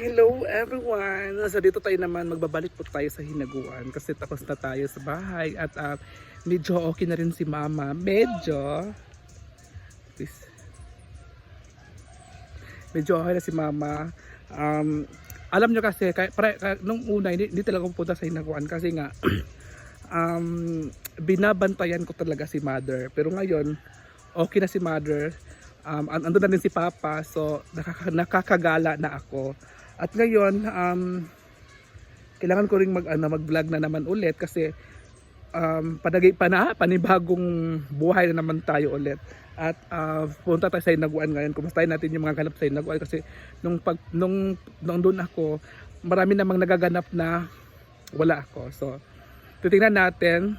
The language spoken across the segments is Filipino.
Hello everyone! So dito tayo naman, magbabalik po tayo sa hinaguan kasi tapos na tayo sa bahay at medyo okay na rin si mama. Medyo okay na si mama. Alam nyo kasi, nung una hindi talaga pupunta sa hinaguan kasi nga binabantayan ko talaga si mother. Pero ngayon, okay na si mother. Ando na din si Papa, so nakakagala na ako. At ngayon, kailangan ko ring mag-vlog na naman ulit kasi panibagong buhay na naman tayo ulit. At punta tayo sa hinaguan ngayon. Kumustahin natin yung mga ganap sa hinaguan kasi nung doon ako, marami namang nagaganap na wala ako. So, titingnan natin.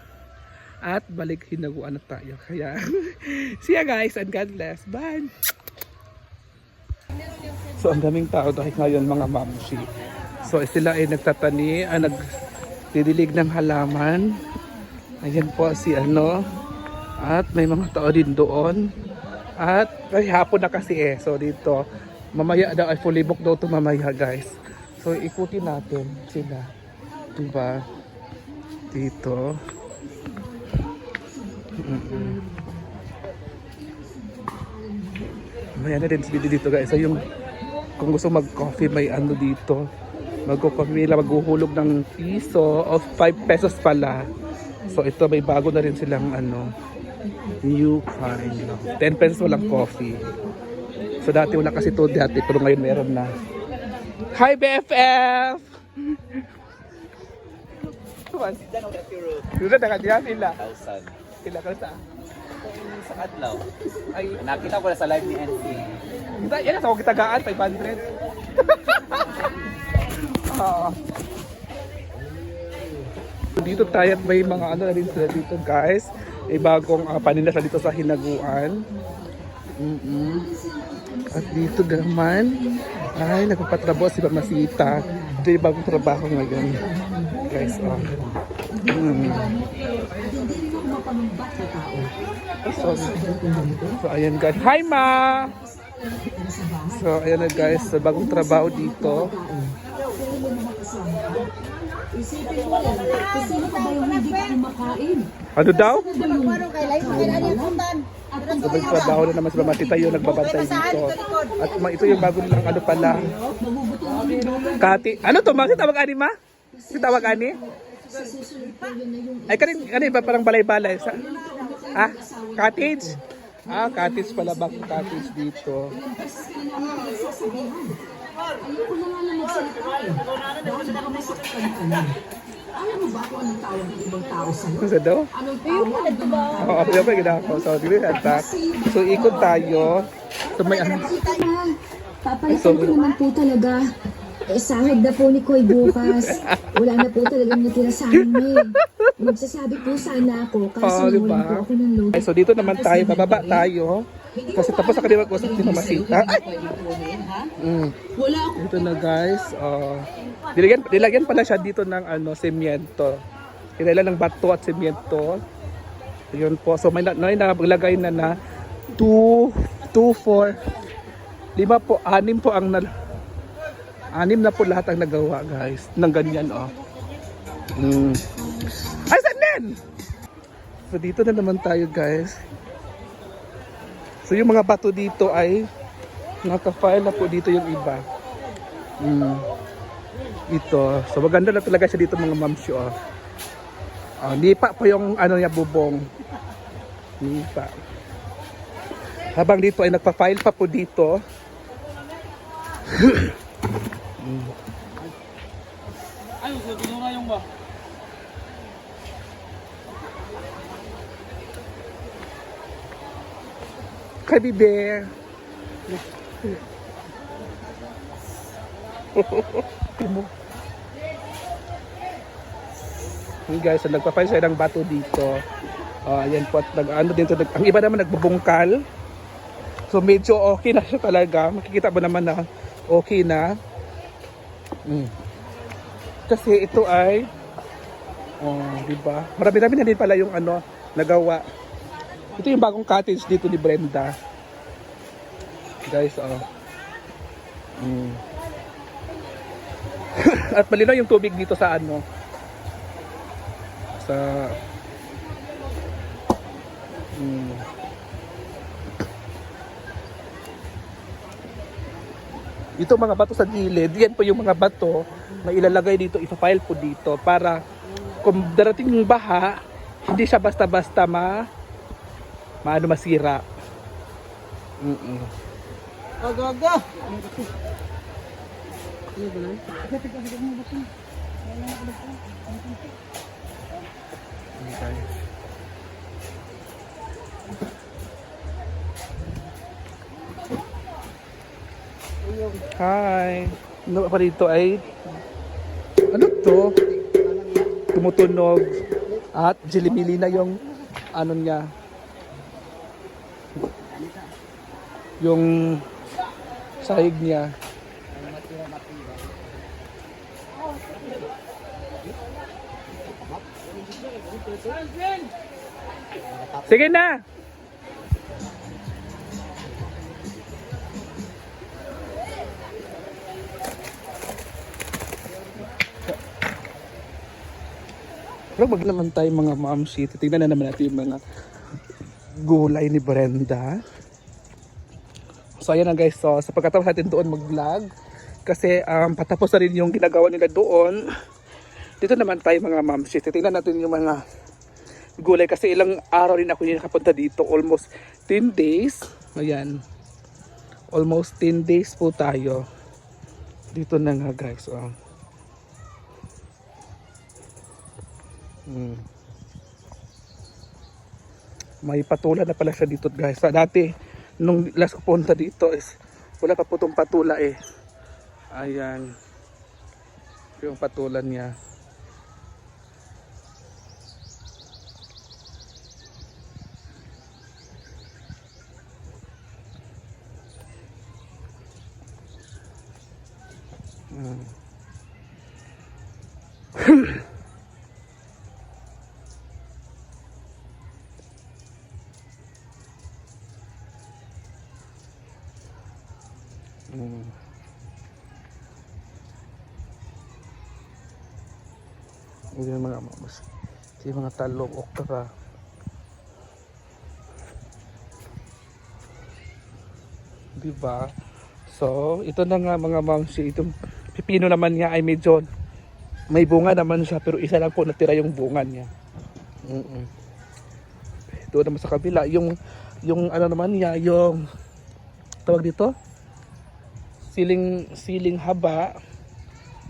At balik hinaguan na tayo. Kaya, see ya guys and God bless. Bye! So, ang daming tao dahil ngayon mga mamsi. So, sila ay nagdidilig ng halaman. Ayan po si At may mga tao din doon. At ay hapon na kasi So, dito, mamaya daw ay fully booked daw ito mamaya guys. So, ikutin natin sila. Diba? Dito. May na din dito guys. So yung kung gusto mag-coffee may dito. Mag-coffee nila, maghuhulog ng piso of 5 pesos pala. So ito may bago na rin silang new kind. 10 pesos walang coffee. So dati wala kasi to dati pero ngayon meron na. Hi BFF! Sudah na kanya sila. Sila ka sa adlaw. Ay, nakita ko na sa live ni NC. Yan sa kitagaan 500. Dito tayo at may mga na rin sila dito guys. May bagong paninda dito sa hinaguan. At dito naman ay nagpapatrabaho si Mamasita. Ito yung bagong trabaho ngayon. Guys, So ayan guys. Hi ma! So ayan na guys, so, bagong trabaho dito. Ano daw? So trabaho na naman si Mamasita yung nagbabantay dito. At ito yung bagong lang pala. Kati. Ano to? Bakit tawag ani ma? Tawag ani? Ay kanin ba parang balay-balay sa cottage? Cottage pala ba cottage dito? Alam mo ba kung anong tawag ng ibang tao sa'yo? Ano daw? Anong tawag ng mga tao? Oo, yung pa ginagawa. So, dito attack. So, ikot tayo. So, may Papalitan ko naman po talaga. Sahod na po ni Koy bukas. Wala na po talagang natira sa amin. Magsasabi po sana ako kasi diba? wala po ako ng load. So, dito naman tayo. Bababa tayo. Kasi tapos sa kanila mag-usap si Mamasita. Dito na guys. Nilagyan pala siya dito ng semyento. Kinailan ng bato at semyento. Yun po. So may naglagay na 2, 4, 5 po, 6 po ang 6 na po lahat ang nagawa guys. Ng ganyan Ay, saan din? So dito na naman tayo guys. So yung mga bato dito ay naka-file na po dito yung iba. Ito. So maganda na talaga siya dito mga mamsyo. Nipa po yung niya bubong. Nipa. Habang dito ay nagpa-file pa po dito. Ay, gusto na yung ba? Kay Bibe. Hey guys, so nagpa-file siya ng bato dito. Ayan po at ang iba naman nagbubungkal. So medyo okay na siya talaga. Makikita mo naman na okay na. Kasi ito ay di ba? Marami-rami na din pala yung nagawa. Ito yung bagong cottage dito ni Brenda. Guys, At malinaw yung tubig dito sa ano. Sa Ito mga bato sa gilid, yan po yung mga bato na ilalagay dito, ipapile po dito para kung darating yung baha, hindi siya basta-basta masira. Aga. Okay. Hi. Ano pa dito ay ano to? Tumutunog at jilimili na yung ano niya. Yung sahig niya. Sige na. Pero wag naman tayo mga mamsi. Titignan na naman natin yung mga gulay ni Brenda. So ayan na guys. So sa pagkatapos natin doon mag-vlog. Kasi patapos na rin yung ginagawa nila doon. Dito naman tayo mga mamsi. Titignan natin yung mga gulay. Kasi ilang araw rin ako yung nakapunta dito. Almost 10 days. Ayan. Almost 10 days po tayo. Dito na nga guys. May patula na pala siya dito guys. Dati nung last ko punta dito is wala pa po itong patula eh. Ayan yung patulan niya. Yung mga mamas, yung mga talong, okra. Diba? So, ito na nga mga mamsi. Itong pipino naman niya ay medyo may bunga naman siya, pero isa lang po natira yung bunga niya. Ito naman sa kabila, yung ano naman niya, yung tawag dito? Siling haba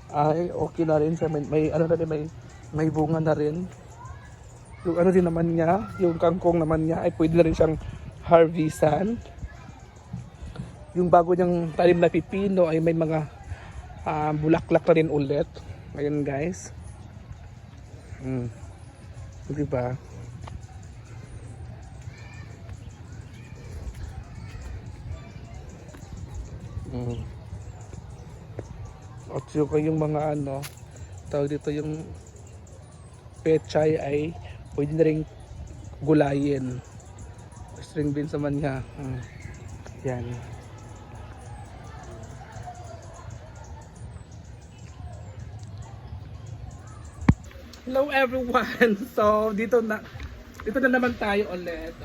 ay okay na rin siya. May ano na rin, may bunga na rin. Yung ano din naman niya, yung kangkong naman niya ay pwede na rin siyang harvestan. Yung bago niyang talim na pipino ay may mga bulaklak na rin ulit. Ayun guys. Diba? At yung mga ano, tawag dito yung pechay ay pwede na rin gulayin. String beans naman niya. Yan. Hello everyone! So dito na naman tayo ulit.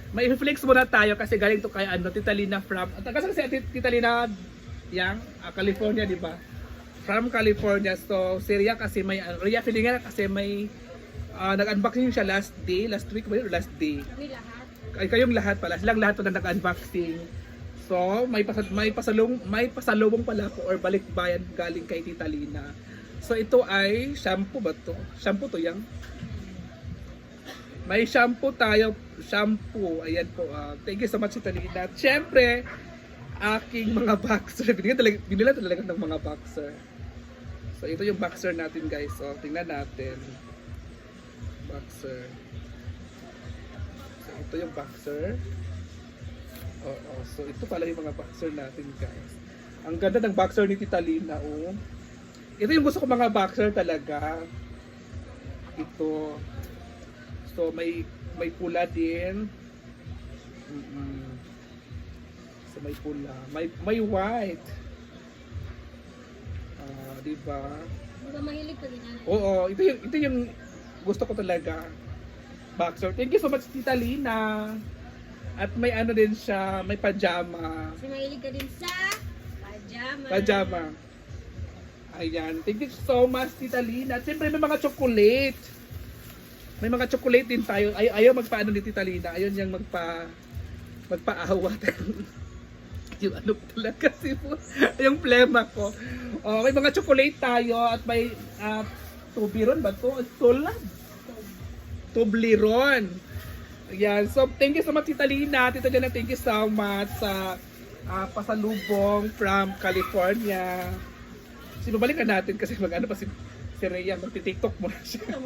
May flex muna tayo kasi galing to kay Tita Lina from kasi Tita Lina yang California, di ba? From California. So Syria kasi may Ria feeling nga kasi may nag-unboxing siya last week or last day. Kami lahat. Ay kayong lahat pala. Silang lahat na nag-unboxing. So may pasalubong pala po or balikbayan galing kay Tita Lina. So ito ay shampoo ba to? Shampoo to yang. May shampoo tayo. Shampoo. Ayan po. Thank you so much Tita Lina. Siyempre, aking mga boxer. Binila talaga ng mga boxer. So ito yung boxer natin guys. So tingnan natin. Boxer. So ito yung boxer. So ito pala yung mga boxer natin guys. Ang ganda ng boxer ni Tita Lina. Ito yung gusto ko mga boxer talaga. Ito. So may pula din. So may pula, may white. diba? Hindi ka mahilig pag ganyan. Oo, ito yung gusto ko talaga. Boxer. Thank you so much, Tita Lina. At may ano din siya, may pajama. Kasi mahilig ka din sa pajama. Pajama. Ayan. Thank you so much, Tita Lina. At siyempre may mga chocolate. May mga chocolate din tayo. Ayaw magpaano ni Tita Lina. Ayaw niyang magpaawat. Yung ano talaga si po. Yung plema ko. May mga chocolate tayo at may tubiron ba to? Tulad. Tubliron. Ayan. So, thank you so much, Tita Lina. Tita Lina, thank you so much sa pasalubong from California. Sinubalikan natin kasi mag-ano pa si Rhea. Magti-tiktok mo na siya.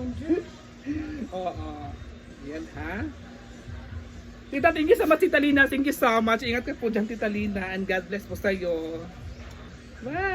Oo. Ayan, ha? Tita, thank you so much, Tita Lina. Thank you so much. Ingat ka po dyan, Tita Lina. And God bless po sa'yo. Bye!